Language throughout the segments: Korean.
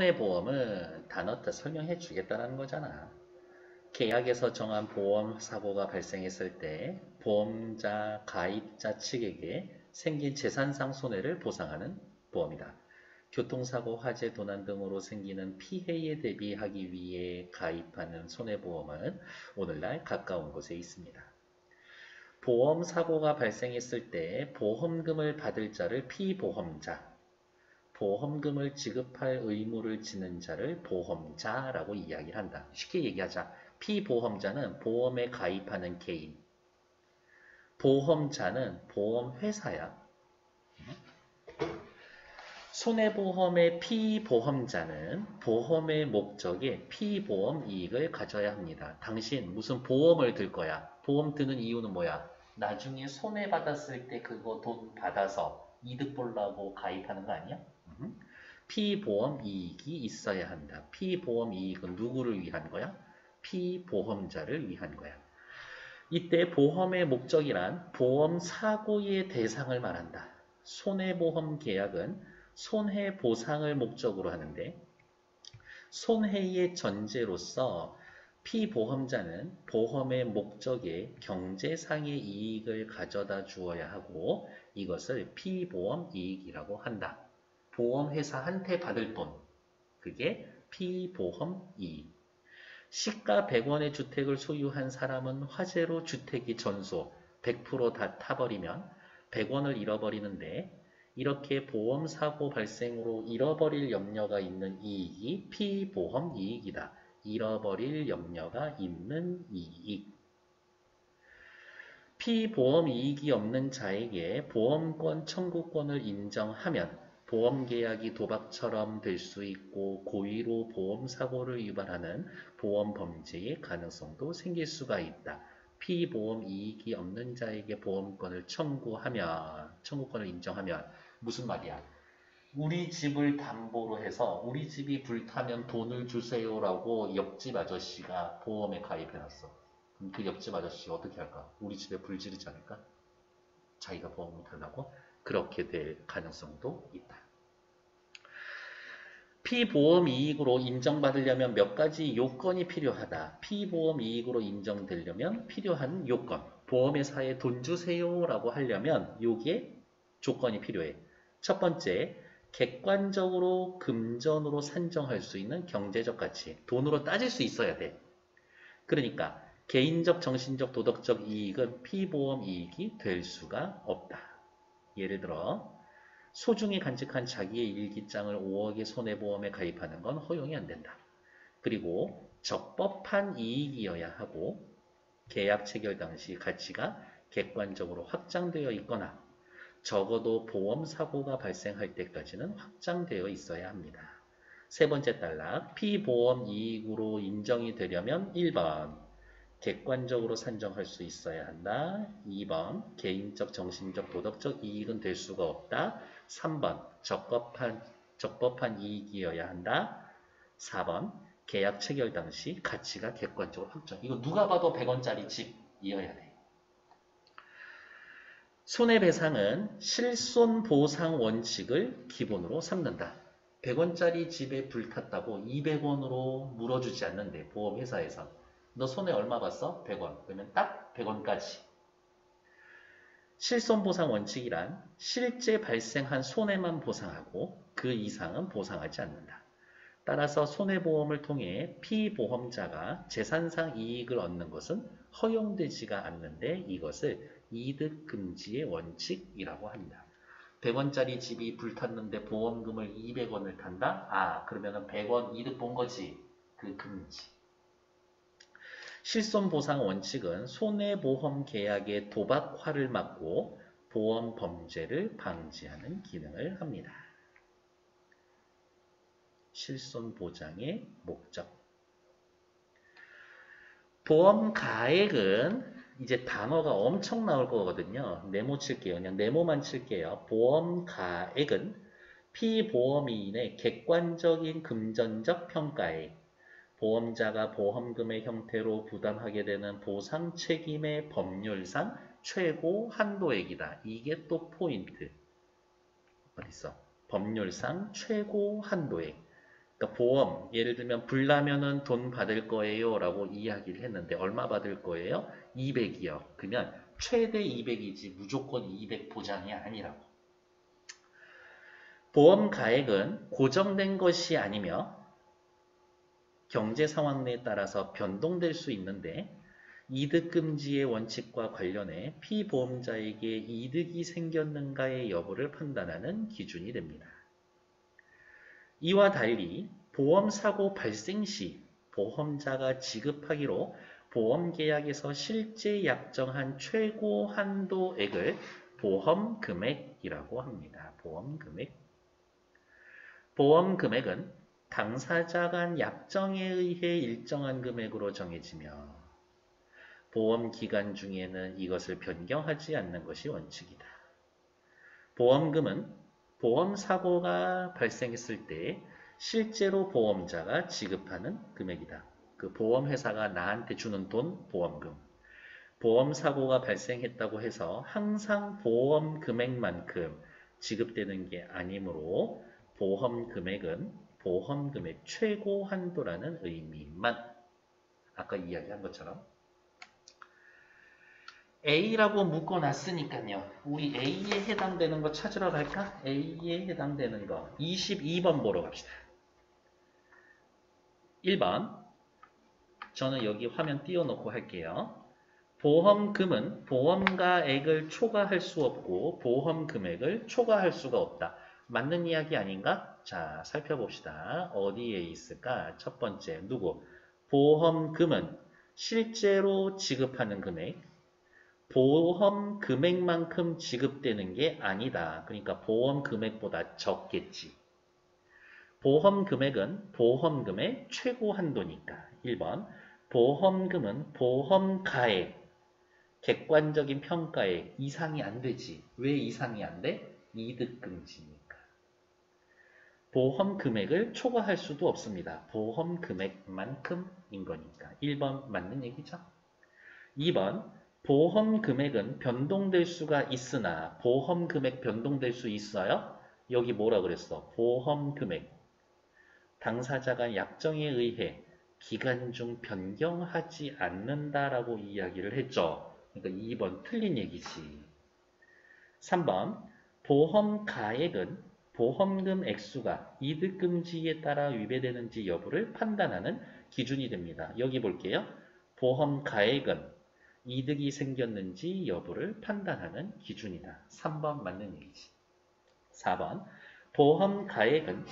손해보험은 단어 다 설명해 주겠다는 거잖아. 계약에서 정한 보험 사고가 발생했을 때 보험자, 가입자 측에게 생긴 재산상 손해를 보상하는 보험이다. 교통사고, 화재, 도난 등으로 생기는 피해에 대비하기 위해 가입하는 손해보험은 오늘날 가까운 곳에 있습니다. 보험 사고가 발생했을 때 보험금을 받을 자를 피보험자, 보험금을 지급할 의무를 지는 자를 보험자라고 이야기를 한다. 쉽게 얘기하자. 피보험자는 보험에 가입하는 개인, 보험자는 보험회사야. 손해보험의 피보험자는 보험의 목적에 피보험 이익을 가져야 합니다. 당신 무슨 보험을 들 거야. 보험 드는 이유는 뭐야? 나중에 손해받았을 때 그거 돈 받아서 이득 보려고 가입하는 거 아니야? 피보험 이익이 있어야 한다. 피보험 이익은 누구를 위한 거야? 피보험자를 위한 거야. 이때 보험의 목적이란 보험 사고의 대상을 말한다. 손해보험 계약은 손해보상을 목적으로 하는데 손해의 전제로서 피보험자는 보험의 목적에 경제상의 이익을 가져다 주어야 하고 이것을 피보험 이익이라고 한다. 보험회사한테 받을 돈, 그게 피보험 이익. 시가 100원의 주택을 소유한 사람은 화재로 주택이 전소, 100% 다 타버리면 100원을 잃어버리는데 이렇게 보험사고 발생으로 잃어버릴 염려가 있는 이익이 피보험 이익이다. 잃어버릴 염려가 있는 이익. 피보험 이익이 없는 자에게 보험권 청구권을 인정하면 보험계약이 도박처럼 될 수 있고 고의로 보험사고를 유발하는 보험범죄의 가능성도 생길 수가 있다. 피보험 이익이 없는 자에게 보험권을 청구권을 인정하면 무슨 말이야? 우리 집을 담보로 해서 우리 집이 불타면 돈을 주세요라고 옆집 아저씨가 보험에 가입해놨어. 그럼 그 옆집 아저씨 어떻게 할까? 우리 집에 불 지르지 않을까? 자기가 보험 못하려고? 그렇게 될 가능성도 있다. 피보험 이익으로 인정받으려면 몇 가지 요건이 필요하다. 피보험 이익으로 인정되려면 필요한 요건. 보험회사에 돈 주세요라고 하려면 요게 조건이 필요해. 첫 번째, 객관적으로 금전으로 산정할 수 있는 경제적 가치. 돈으로 따질 수 있어야 돼. 그러니까 개인적, 정신적, 도덕적 이익은 피보험 이익이 될 수가 없다. 예를 들어 소중히 간직한 자기의 일기장을 5억의 손해보험에 가입하는 건 허용이 안 된다. 그리고 적법한 이익이어야 하고 계약 체결 당시 가치가 객관적으로 확장되어 있거나 적어도 보험 사고가 발생할 때까지는 확장되어 있어야 합니다. 세 번째 단락, 피보험 이익으로 인정이 되려면 1번, 객관적으로 산정할 수 있어야 한다. 2번, 개인적, 정신적, 도덕적 이익은 될 수가 없다. 3번, 적법한 이익이어야 한다. 4번, 계약 체결 당시 가치가 객관적으로 확정. 이거 누가 봐도 100원짜리 집이어야 돼. 손해배상은 실손보상 원칙을 기본으로 삼는다. 100원짜리 집에 불 탔다고 200원으로 물어주지 않는데 보험회사에서 너 손해 얼마 봤어? 100원. 그러면 딱 100원까지. 실손보상 원칙이란 실제 발생한 손해만 보상하고 그 이상은 보상하지 않는다. 따라서 손해보험을 통해 피보험자가 재산상 이익을 얻는 것은 허용되지가 않는데 이것을 이득금지의 원칙이라고 합니다. 100원짜리 집이 불탔는데 보험금을 200원을 탄다? 아, 그러면 100원 이득 본 거지. 그 금지. 실손보상 원칙은 손해보험 계약의 도박화를 막고 보험 범죄를 방지하는 기능을 합니다. 실손보장의 목적. 보험 가액은 이제 단어가 엄청 나올 거거든요. 네모 칠게요. 그냥 네모만 칠게요. 보험 가액은 피보험인의 객관적인 금전적 평가액, 보험자가 보험금의 형태로 부담하게 되는 보상 책임의 법률상 최고 한도액이다. 이게 또 포인트. 어딨어? 법률상 최고 한도액. 그러니까 보험, 예를 들면 불 나면은 돈 받을 거예요 라고 이야기를 했는데 얼마 받을 거예요? 200이요. 그러면 최대 200이지 무조건 200 보장이 아니라고. 보험 가액은 고정된 것이 아니며 경제 상황에 따라서 변동될 수 있는데 이득금지의 원칙과 관련해 피보험자에게 이득이 생겼는가의 여부를 판단하는 기준이 됩니다. 이와 달리 보험사고 발생 시 보험자가 지급하기로 보험계약에서 실제 약정한 최고 한도액을 보험금액이라고 합니다. 보험금액. 보험금액은 당사자 간 약정에 의해 일정한 금액으로 정해지며 보험기간 중에는 이것을 변경하지 않는 것이 원칙이다. 보험금은 보험사고가 발생했을 때 실제로 보험자가 지급하는 금액이다. 그 보험회사가 나한테 주는 돈, 보험금. 보험사고가 발생했다고 해서 항상 보험금액만큼 지급되는 게 아니므로 보험금액은 보험금액 최고 한도라는 의미만 아까 이야기한 것처럼 A라고 묶어놨으니까요. 우리 A에 해당되는 거 찾으러 갈까? A에 해당되는 거 22번 보러 갑시다. 1번 저는 여기 화면 띄워놓고 할게요. 보험금은 보험가액을 초과할 수 없고 보험금액을 초과할 수가 없다. 맞는 이야기 아닌가? 자, 살펴봅시다. 어디에 있을까? 첫 번째, 누구? 보험금은 실제로 지급하는 금액, 보험 금액만큼 지급되는 게 아니다. 그러니까 보험 금액보다 적겠지. 보험 금액은 보험금의 최고 한도니까. 1번. 보험금은 보험가액, 객관적인 평가액 이상이 안 되지. 왜 이상이 안 돼? 이득금지니까. 보험 금액을 초과할 수도 없습니다. 보험 금액만큼인 거니까. 1번 맞는 얘기죠. 2번. 보험 금액은 변동될 수가 있으나 보험 금액 변동될 수 있어요? 여기 뭐라 그랬어? 보험 금액. 당사자가 약정에 의해 기간 중 변경하지 않는다라고 이야기를 했죠. 그러니까 2번 틀린 얘기지. 3번. 보험 가액은 보험금 액수가 이득금지에 따라 위배되는지 여부를 판단하는 기준이 됩니다. 여기 볼게요. 보험 가액은 이득이 생겼는지 여부를 판단하는 기준이다. 3번 맞는 얘기지. 4번. 보험 가액은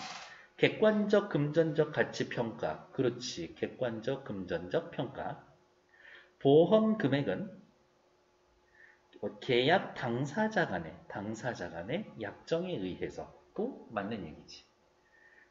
객관적 금전적 가치 평가. 그렇지. 객관적 금전적 평가. 보험 금액은 계약 당사자 간의 약정에 의해서 또 맞는 얘기지.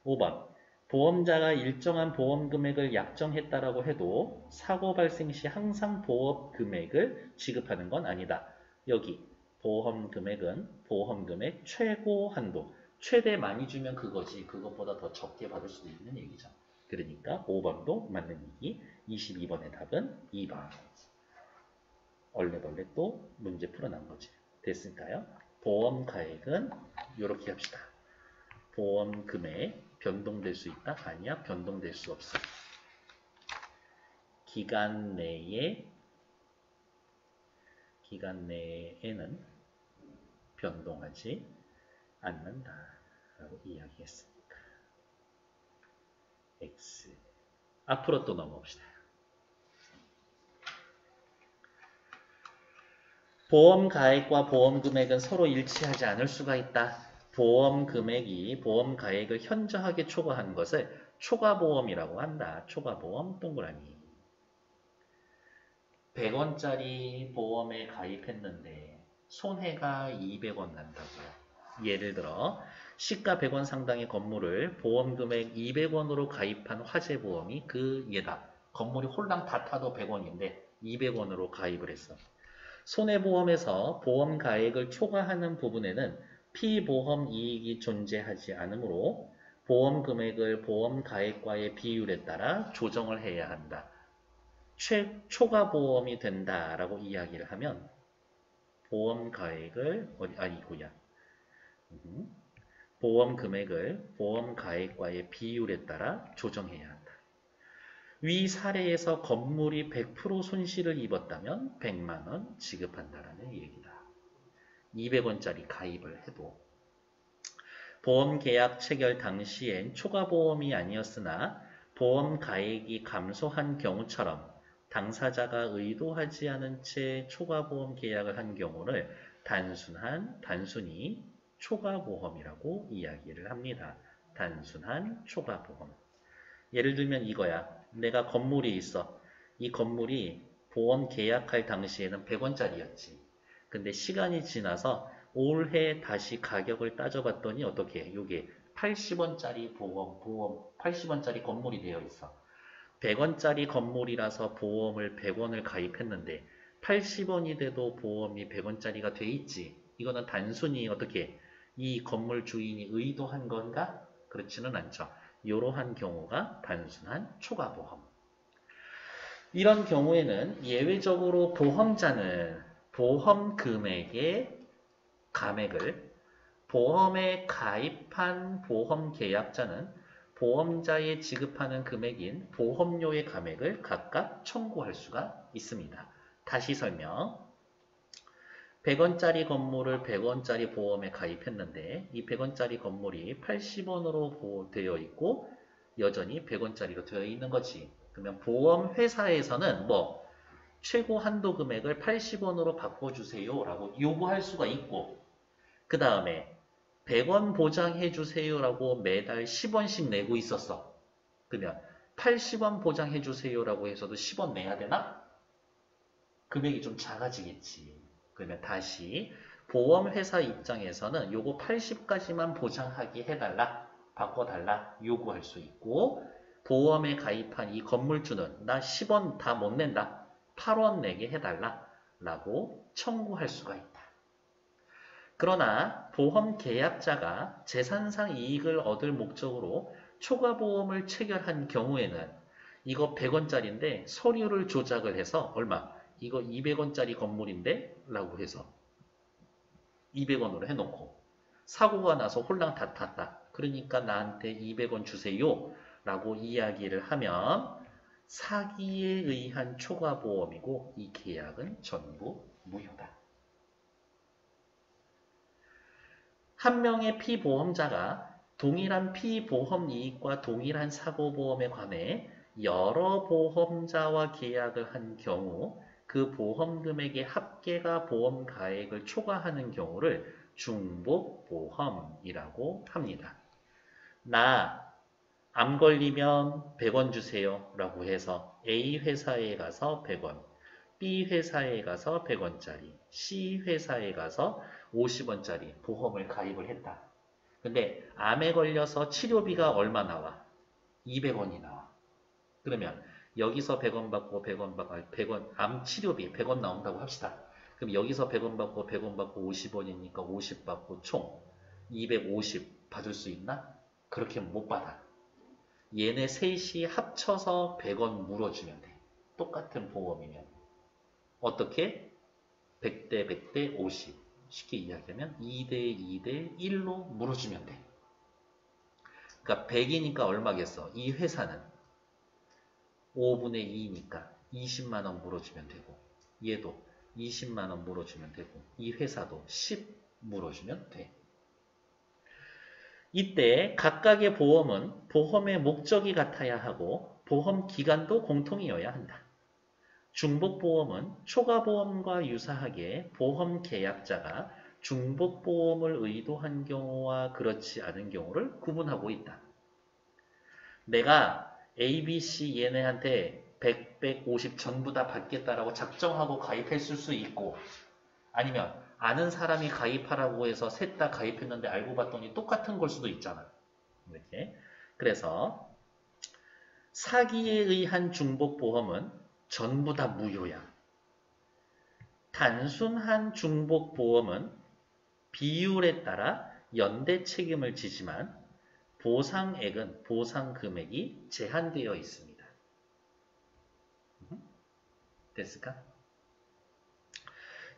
5번. 보험자가 일정한 보험 금액을 약정했다라고 해도 사고 발생 시 항상 보험 금액을 지급하는 건 아니다. 여기 보험 금액은 보험 금액 최고 한도. 최대 많이 주면 그거지. 그것보다 더 적게 받을 수도 있는 얘기죠. 그러니까 5번도 맞는 얘기. 22번의 답은 2번. 얼레벌레 또 문제 풀어난 거지. 됐을까요? 보험 가액은 이렇게 합시다. 보험 금액 변동될 수 있다? 아니야, 변동될 수 없어. 기간 내에는 변동하지 않는다 라고 이야기했으니까. X. 앞으로 또 넘어봅시다. 보험 가액과 보험 금액은 서로 일치하지 않을 수가 있다. 보험 금액이 보험 가액을 현저하게 초과한 것을 초과보험이라고 한다. 초과보험 동그라미. 100원짜리 보험에 가입했는데 손해가 200원 난다고요. 예를 들어 시가 100원 상당의 건물을 보험금액 200원으로 가입한 화재보험이 그 예다. 건물이 홀랑 다 타도 100원인데 200원으로 가입을 했어. 손해보험에서 보험 가액을 초과하는 부분에는 피보험 이익이 존재하지 않으므로 보험 금액을 보험 가액과의 비율에 따라 조정을 해야 한다. 초과 보험이 된다라고 이야기를 하면 보험 가액을 보험 금액을 보험 가액과의 비율에 따라 조정해야 한다. 위 사례에서 건물이 100% 손실을 입었다면 100만 원 지급한다라는 얘기다. 200원짜리 가입을 해도 보험 계약 체결 당시엔 초과 보험이 아니었으나 보험 가액이 감소한 경우처럼 당사자가 의도하지 않은 채 초과 보험 계약을 한 경우를 단순히 초과 보험이라고 이야기를 합니다. 단순한 초과 보험. 예를 들면 이거야. 내가 건물이 있어. 이 건물이 보험 계약할 당시에는 100원짜리였지. 근데 시간이 지나서 올해 다시 가격을 따져봤더니 어떻게? 이게 80원짜리 보험 80원짜리 건물이 되어 있어. 100원짜리 건물이라서 보험을 100원을 가입했는데 80원이 돼도 보험이 100원짜리가 돼 있지. 이거는 단순히 어떻게? 이 건물 주인이 의도한 건가? 그렇지는 않죠. 이러한 경우가 단순한 초과보험. 이런 경우에는 예외적으로 보험자는 보험 금액의 감액을 보험에 가입한 보험 계약자는 보험자에 지급하는 금액인 보험료의 감액을 각각 청구할 수가 있습니다. 다시 설명. 100원짜리 건물을 100원짜리 보험에 가입했는데 이 100원짜리 건물이 80원으로 되어 있고 여전히 100원짜리로 되어 있는 거지. 그러면 보험회사에서는 뭐 최고 한도 금액을 80원으로 바꿔주세요 라고 요구할 수가 있고 그 다음에 100원 보장해 주세요 라고 매달 10원씩 내고 있었어. 그러면 80원 보장해 주세요 라고 해서도 10원 내야 되나? 금액이 좀 작아지겠지. 그러면 다시 보험회사 입장에서는 요거 80까지만 보장하게 해달라, 바꿔달라 요구할 수 있고 보험에 가입한 이 건물주는 나 10원 다 못 낸다, 8원 내게 해달라 라고 청구할 수가 있다. 그러나 보험 계약자가 재산상 이익을 얻을 목적으로 초과보험을 체결한 경우에는 이거 100원짜리인데 서류를 조작을 해서 얼마? 이거 200원짜리 건물인데? 라고 해서 200원으로 해놓고 사고가 나서 홀랑 다 탔다. 그러니까 나한테 200원 주세요. 라고 이야기를 하면 사기에 의한 초과보험이고 이 계약은 전부 무효다. 한 명의 피보험자가 동일한 피보험 이익과 동일한 사고보험에 관해 여러 보험자와 계약을 한 경우 그 보험 금액의 합계가 보험 가액을 초과하는 경우를 중복보험이라고 합니다. 나 암 걸리면 100원 주세요 라고 해서 A 회사에 가서 100원, B 회사에 가서 100원짜리, C 회사에 가서 50원짜리 보험을 가입을 했다. 근데 암에 걸려서 치료비가 얼마 나와? 200원이 나와. 그러면 여기서 100원 받고 100원 받고 100원 암 치료비 100원 나온다고 합시다. 그럼 여기서 100원 받고 100원 받고 50원이니까 50 받고 총 250 받을 수 있나? 그렇게 못 받아. 얘네 셋이 합쳐서 100원 물어주면 돼. 똑같은 보험이면. 어떻게? 100대 100대 50. 쉽게 이야기하면 2대 2대 1로 물어주면 돼. 그러니까 100이니까 얼마겠어? 이 회사는 5분의 2니까 20만원 물어주면 되고 얘도 20만원 물어주면 되고 이 회사도 10 물어주면 돼. 이때 각각의 보험은 보험의 목적이 같아야 하고 보험 기간도 공통이어야 한다. 중복보험은 초과보험과 유사하게 보험 계약자가 중복보험을 의도한 경우와 그렇지 않은 경우를 구분하고 있다. 내가 A, B, C 얘네한테 100, 150 전부 다 받겠다라고 작정하고 가입했을 수 있고 아니면 아는 사람이 가입하라고 해서 셋 다 가입했는데 알고 봤더니 똑같은 걸 수도 있잖아. 이렇게. 그래서 사기에 의한 중복보험은 전부 다 무효야. 단순한 중복보험은 비율에 따라 연대 책임을 지지만 보상액은 보상금액이 제한되어 있습니다. 됐을까?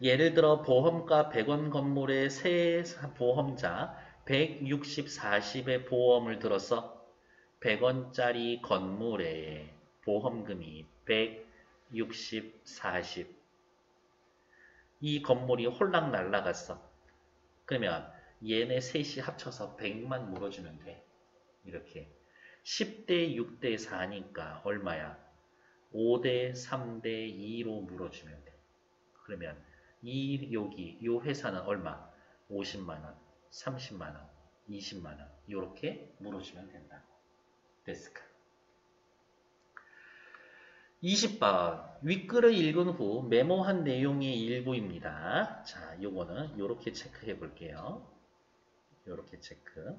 예를 들어 보험가 100원 건물의 세 보험자 160, 40의 보험을 들었어. 100원짜리 건물에 보험금이 160, 40. 이 건물이 홀랑 날라갔어. 그러면 얘네 셋이 합쳐서 100만 물어주면 돼. 이렇게. 10대 6대 4니까 얼마야? 5대 3대 2로 물어주면 돼. 그러면 여기 요 회사는 얼마? 50만 원, 30만 원, 20만 원 이렇게 물어주면 된다. 됐을까? 20번 윗글을 읽은 후 메모한 내용의 일부입니다. 자, 요거는 요렇게 체크해 볼게요. 요렇게 체크.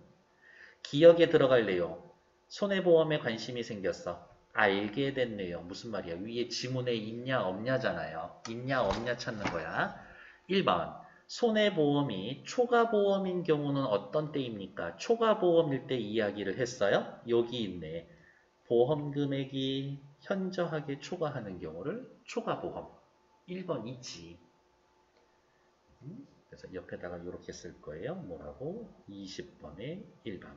기억에 들어갈 내용. 손해보험에 관심이 생겼어. 알게 된 내용. 무슨 말이야? 위에 지문에 있냐 없냐잖아요. 있냐 없냐 찾는 거야. 1번. 손해보험이 초과보험인 경우는 어떤 때입니까? 초과보험일 때 이야기를 했어요. 여기 있네. 보험 금액이 현저하게 초과하는 경우를 초과보험. 1번 있지. 그래서 옆에다가 이렇게 쓸 거예요. 뭐라고? 20번에 1번.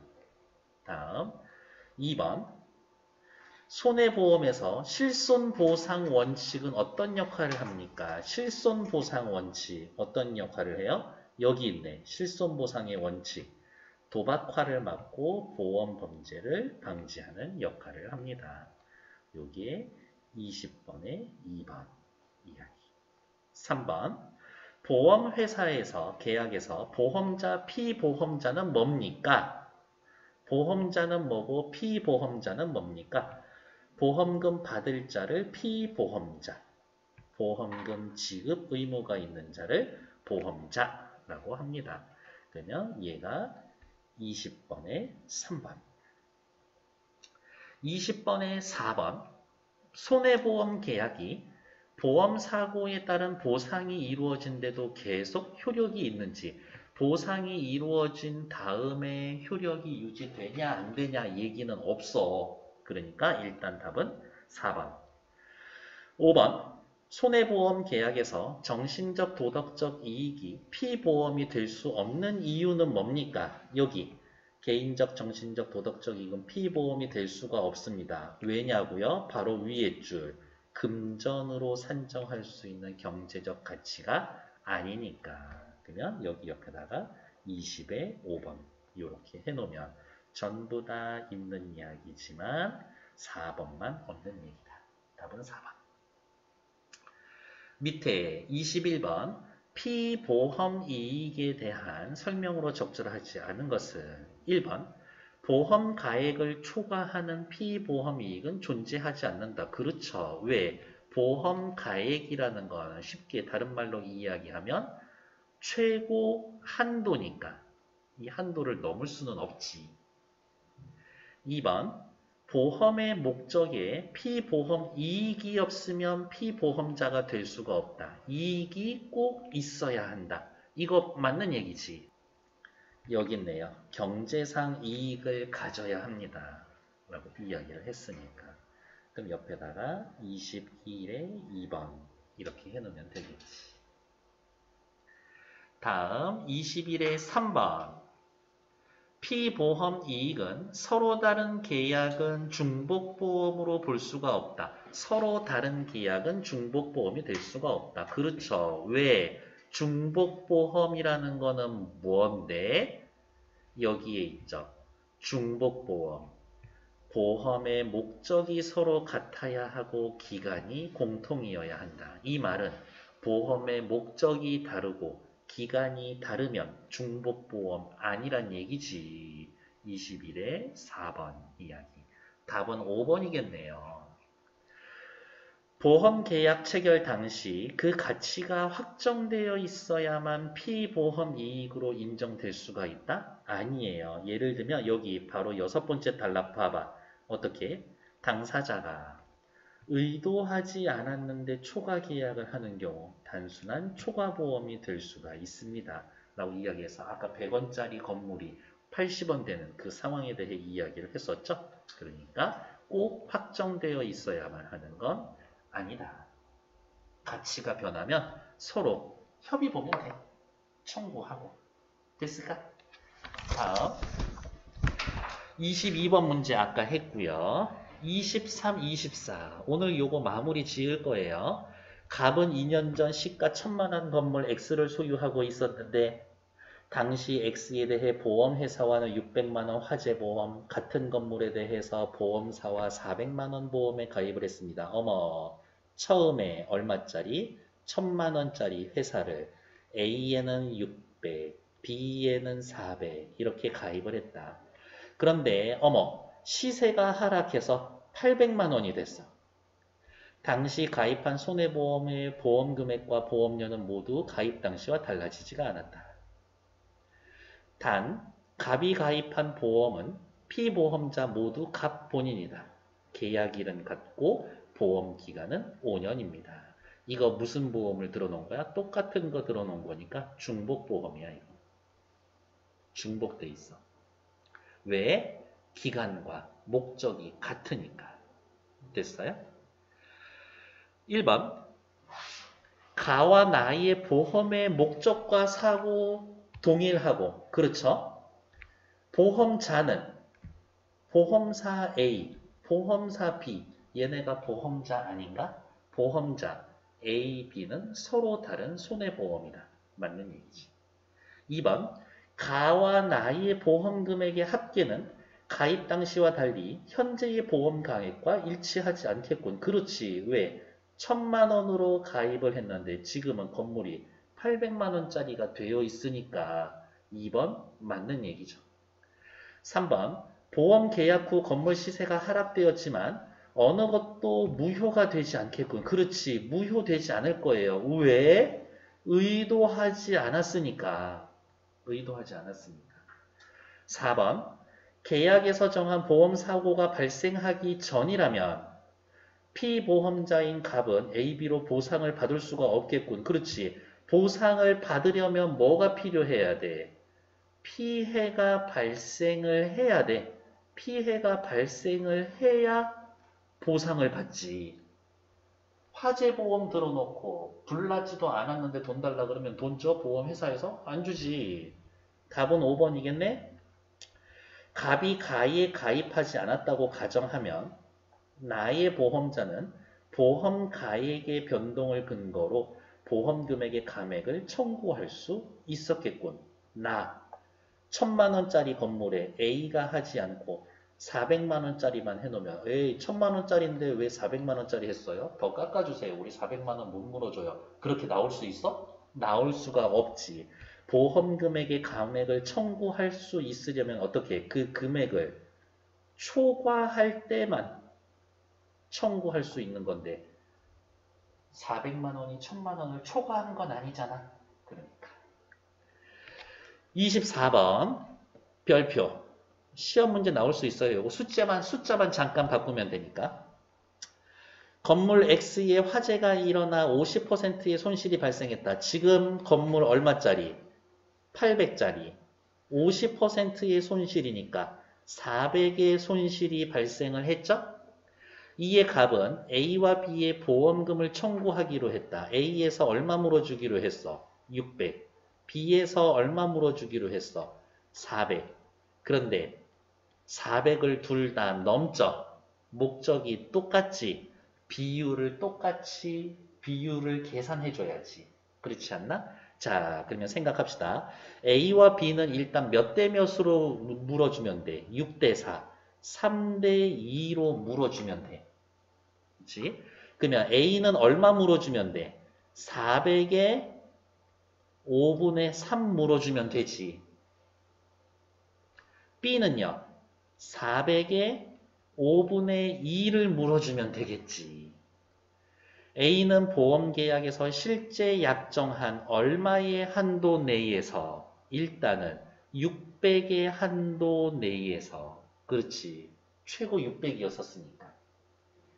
다음 2번. 손해보험에서 실손보상 원칙은 어떤 역할을 합니까? 실손보상 원칙 어떤 역할을 해요? 여기 있네. 실손보상의 원칙. 도박화를 막고 보험 범죄를 방지하는 역할을 합니다. 여기에 20번에 2번 이야기. 3번. 보험회사에서 계약에서 보험자, 피보험자는 뭡니까? 보험자는 뭐고 피보험자는 뭡니까? 보험금 받을 자를 피보험자, 보험금 지급 의무가 있는 자를 보험자라고 합니다. 그러면 얘가 20번에 3번. 20번에 4번. 손해보험 계약이 보험사고에 따른 보상이 이루어진데도 계속 효력이 있는지, 보상이 이루어진 다음에 효력이 유지되냐 안 되냐 얘기는 없어. 그러니까 일단 답은 4번. 5번. 손해보험 계약에서 정신적 도덕적 이익이 피보험이 될 수 없는 이유는 뭡니까? 여기 개인적 정신적 도덕적 이익은 피보험이 될 수가 없습니다. 왜냐고요? 바로 위에 줄 금전으로 산정할 수 있는 경제적 가치가 아니니까. 그러면 여기 옆에다가 20에 5번 이렇게 해놓으면 전부 다 있는 이야기지만 4번만 없는 얘기다. 답은 4번. 밑에 21번 피보험 이익에 대한 설명으로 적절하지 않은 것은 1번 보험 가액을 초과하는 피보험 이익은 존재하지 않는다. 그렇죠. 왜? 보험 가액이라는 거는 쉽게 다른 말로 이야기하면 최고 한도니까 이 한도를 넘을 수는 없지. 2번 보험의 목적에 피보험 이익이 없으면 피보험자가 될 수가 없다. 이익이 꼭 있어야 한다. 이거 맞는 얘기지. 여기 있네요. 경제상 이익을 가져야 합니다. 라고 이야기를 했으니까. 그럼 옆에다가 21에 2번 이렇게 해놓으면 되겠지. 다음 21에 3번. 피보험 이익은 서로 다른 계약은 중복보험으로 볼 수가 없다. 서로 다른 계약은 중복보험이 될 수가 없다. 그렇죠. 왜? 중복보험이라는 거는 뭔데? 여기에 있죠. 중복보험. 보험의 목적이 서로 같아야 하고 기간이 공통이어야 한다. 이 말은 보험의 목적이 다르고 기간이 다르면 중복보험 아니란 얘기지. 21에 4번 이야기. 답은 5번이겠네요. 보험계약 체결 당시 그 가치가 확정되어 있어야만 피보험 이익으로 인정될 수가 있다? 아니에요. 예를 들면 여기 바로 6번째 단락 봐봐. 어떻게? 당사자가 의도하지 않았는데 초과 계약을 하는 경우 단순한 초과보험이 될 수가 있습니다. 라고 이야기해서 아까 100원짜리 건물이 80원 되는 그 상황에 대해 이야기를 했었죠. 그러니까 꼭 확정되어 있어야만 하는 건 아니다. 가치가 변하면 서로 협의 보면 돼. 청구하고. 됐을까? 다음 22번 문제 아까 했고요. 23, 24 오늘 요거 마무리 지을 거예요. 갑은 2년 전 시가 1000만원 건물 X를 소유하고 있었는데 당시 X에 대해 보험회사와는 600만원 화재보험, 같은 건물에 대해서 보험사와 400만원 보험에 가입을 했습니다. 어머, 처음에 얼마짜리? 1000만원짜리 회사를 A에는 600, B에는 400 이렇게 가입을 했다. 그런데 어머, 시세가 하락해서 800만원이 됐어. 당시 가입한 손해보험의 보험금액과 보험료는 모두 가입 당시와 달라지지가 않았다. 단, 갑이 가입한 보험은 피보험자 모두 갑 본인이다. 계약일은 같고 보험기간은 5년입니다. 이거 무슨 보험을 들어놓은 거야? 똑같은 거 들어놓은 거니까 중복보험이야. 이거. 중복돼 있어. 왜? 기간과 목적이 같으니까. 됐어요? 1번 가와 나의 보험의 목적과 사고 동일하고 그렇죠? 보험자는 보험사 A, 보험사 B 얘네가 보험자 아닌가? 보험자 A, B는 서로 다른 손해보험이다. 맞는 얘기지. 2번 가와 나의 보험금액의 합계는 가입 당시와 달리 현재의 보험 가액과 일치하지 않겠군. 그렇지. 왜? 1000만원으로 가입을 했는데 지금은 건물이 800만원짜리가 되어 있으니까 2번 맞는 얘기죠. 3번 보험 계약 후 건물 시세가 하락되었지만 어느 것도 무효가 되지 않겠군. 그렇지. 무효되지 않을 거예요. 왜? 의도하지 않았으니까. 의도하지 않았으니까. 4번 계약에서 정한 보험 사고가 발생하기 전이라면 피보험자인 갑은 AB로 보상을 받을 수가 없겠군. 그렇지. 보상을 받으려면 뭐가 필요해야 돼? 피해가 발생을 해야 돼. 피해가 발생을 해야 보상을 받지. 화재보험 들어놓고 불나지도 않았는데 돈 달라 그러면 돈 줘? 보험회사에서? 안 주지. 답은 5번이겠네? 갑이 가에 가입하지 않았다고 가정하면 나의 보험자는 보험 가액의 변동을 근거로 보험 금액의 감액을 청구할 수 있었겠군. 나 1000만원짜리 건물에 A가 하지 않고 400만원짜리만 해놓으면 에이 1000만원짜리인데 왜 400만원짜리 했어요? 더 깎아주세요. 우리 400만원 못 물어줘요. 그렇게 나올 수 있어? 나올 수가 없지. 보험 금액의 감액을 청구할 수 있으려면 어떻게? 그 금액을 초과할 때만 청구할 수 있는 건데 400만원이 1000만원을 초과한 건 아니잖아. 그러니까 24번 별표 시험 문제 나올 수 있어요. 이거 숫자만 잠깐 바꾸면 되니까. 건물 X에 화재가 일어나 50%의 손실이 발생했다. 지금 건물 얼마짜리? 800짜리. 50%의 손실이니까 400의 손실이 발생을 했죠? 이에 갑은 A와 B의 보험금을 청구하기로 했다. A에서 얼마 물어주기로 했어? 600. B에서 얼마 물어주기로 했어? 400. 그런데 400을 둘 다 넘죠. 목적이 똑같지. 비율을 계산해줘야지. 그렇지 않나? 자, 그러면 생각합시다. A와 B는 일단 몇 대 몇으로 물어주면 돼? 6대 4. 3대 2로 물어주면 돼. 그렇지? 그러면 A는 얼마 물어주면 돼? 400에 5분의 3 물어주면 되지. B는요. 400에 5분의 2를 물어주면 되겠지. A는 보험계약에서 실제 약정한 얼마의 한도 내에서 일단은 600의 한도 내에서 그렇지. 최고 600이었었으니까.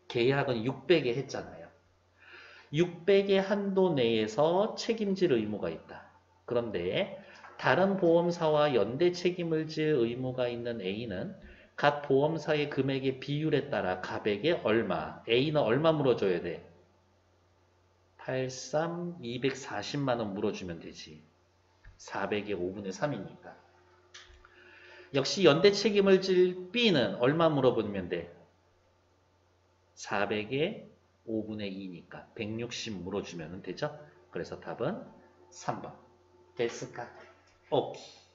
계약은 600에 했잖아요. 600의 한도 내에서 책임질 의무가 있다. 그런데 다른 보험사와 연대 책임을 질 의무가 있는 A는 각 보험사의 금액의 비율에 따라 갑에게 얼마, A는 얼마 물어줘야 돼? 83, 240만원 물어주면 되지. 400의 5분의 3이니까. 역시 연대 책임을 질 B는 얼마 물어보면 돼? 400에 5분의 2니까 160 물어주면 되죠? 그래서 답은 3번. 됐을까? 오케이.